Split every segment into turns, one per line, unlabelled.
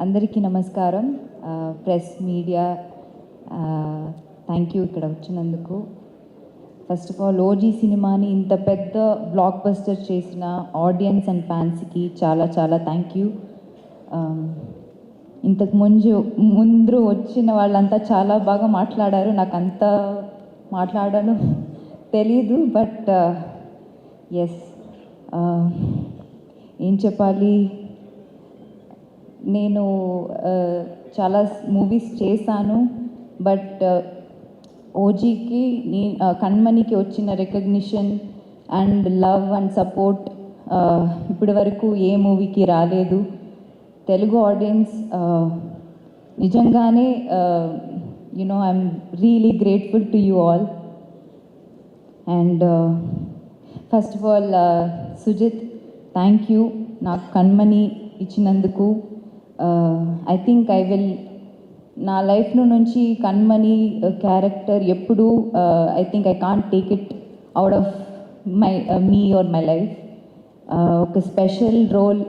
అందరికీ నమస్కారం. Press media thank you ఇక్కడ వచ్చినందుకు. ఫస్ట్ ఆఫ్ ఆల్ ఓజీ సినిమాని ఇంత పెద్ద బ్లాక్ బస్టర్ చేసిన ఆడియన్స్ అండ్ ఫ్యాన్స్కి చాలా చాలా థ్యాంక్ యూ. ఇంతకు ముందు వచ్చిన వాళ్ళంతా చాలా బాగా మాట్లాడారు. నాకు అంత మాట్లాడను తెలీదు, బట్ ఎస్, ఏం చెప్పాలి, నేను చాలా మూవీస్ చేశాను, బట్ ఓజీకి కణ్మణికి వచ్చిన recognition and love and support ఇప్పటి వరకు ఏ మూవీకి రాలేదు. తెలుగు ఆడియన్స్ నిజంగానే I'm really grateful to you all. And first of all Sujeeth, thank you నాకు కణ్మణి ఇచ్చినందుకు. ఐ థింక్ నా లైఫ్లో నుంచి కణ్మణి క్యారెక్టర్ ఎప్పుడు I think I can't take it out of me or my life. ఒక స్పెషల్ రోల్,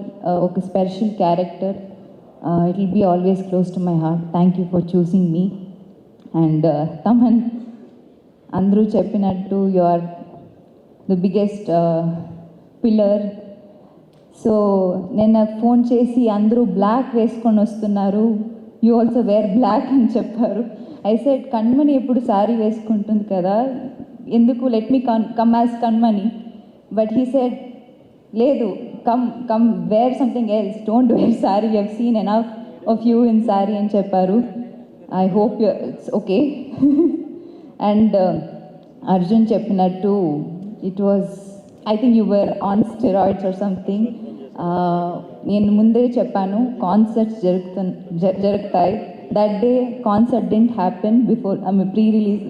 ఒక special character. It will be always close to my heart. Thank you for choosing me. And Thaman, అందరూ చెప్పినట్టు you are the biggest pillar. So నేను నాకు phone చేసి అందరూ black వేసుకొని వస్తున్నారు, యూ ఆల్సో వేర్ బ్లాక్ అని చెప్పారు. ఐ సెడ్ కణ్మణి ఎప్పుడు శారీ వేసుకుంటుంది కదా, ఎందుకు let me come as Kanmani. But he said లేదు, come wear something else, don't wear sari, you have seen enough of you in sari అని చెప్పారు. I hope it's okay. And Arjun చెప్పినట్టు it was, I think you were on steroids or something. నేను ముందే చెప్పాను concerts జరుగుతాయి. That day concert didn't happen before pre release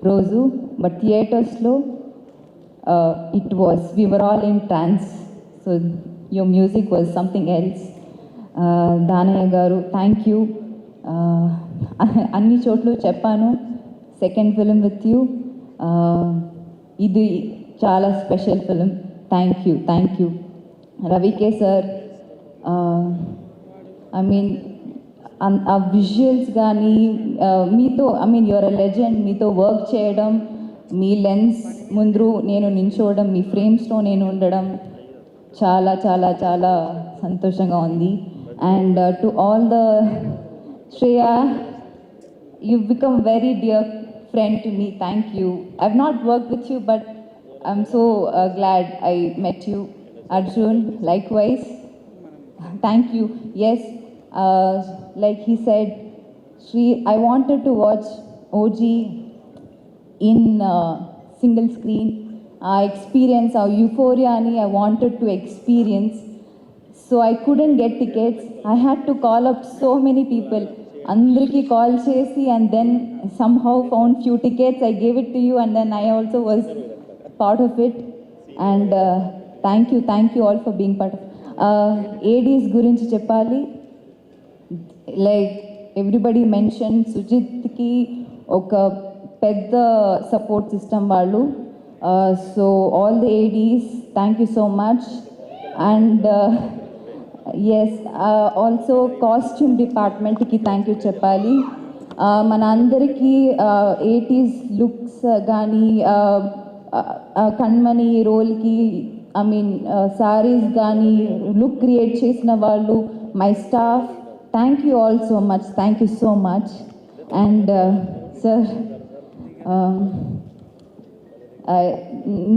రోజు, but థియేటర్స్లో it was, we were all in trans. So your music was something else. Danayya గారు, thank you. అన్ని చోట్ల చెప్పాను, సెకండ్ ఫిలిం విత్ యూ, ఇది చాలా special film. Thank you. రవికే sir, I mean ఆ visuals కానీ మీతో, I mean your a legend, మీతో వర్క్ చేయడం, మీ లెన్స్ ముందు నేను నించోవడం, మీ ఫ్రేమ్స్లో నేను ఉండడం చాలా చాలా చాలా సంతోషంగా ఉంది. And to all the Shreya, you've become very dear friend to me. Thank you. I've not worked with you, but I'm so glad I met you. Arjun, likewise. Thank you. Yes, like he said, Shri, I wanted to watch OG in single screen. Experience our euphoria ni I wanted to experience. So I couldn't get tickets. I had to call up so many people. అందరికీ call చేసి and then somehow found few tickets. I gave it to you and then I also was part of it. And thank you all for being part of. ADs గురించి చెప్పాలి. Like everybody mention, సుజిత్కి ఒక పెద్ద support system వాళ్ళు. So all the ADs, thank you so much. And yes, also costume డిపార్ట్మెంట్కి thank you చెప్పాలి. మన అందరికీ 80s లుక్స్ కానీ కణ్మణి రోల్కి, ఐ మీన్ సారీస్ కానీ లుక్ క్రియేట్ చేసిన వాళ్ళు, my staff, thank you all so much. Thank you so much. And sir,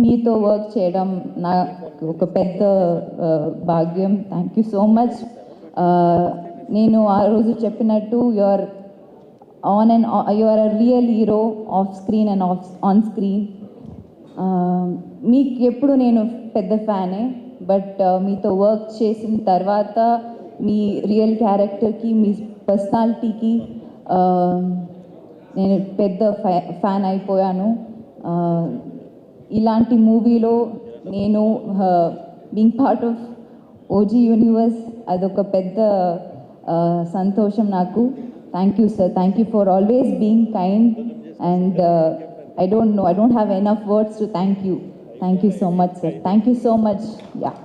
మీతో వర్క్ చేయడం నాకు ఒక పెద్ద భాగ్యం. థ్యాంక్ యూ సో మచ్. నేను ఆ రోజు చెప్పినట్టు you are a real hero off screen and on screen. మీకు ఎప్పుడు నేను పెద్ద ఫ్యానే, బట్ మీతో వర్క్ చేసిన తర్వాత మీ రియల్ క్యారెక్టర్కి, మీ పర్సనాలిటీకి నేను పెద్ద ఫ్యాన్ అయిపోయాను. ఇలాంటి మూవీలో నేను being part of OG universe, అదొక పెద్ద సంతోషం నాకు. Thank you sir. Thank you for always being kind. And I don't have enough words to thank you. Thank you so much, sir. Thank you so much. Yeah.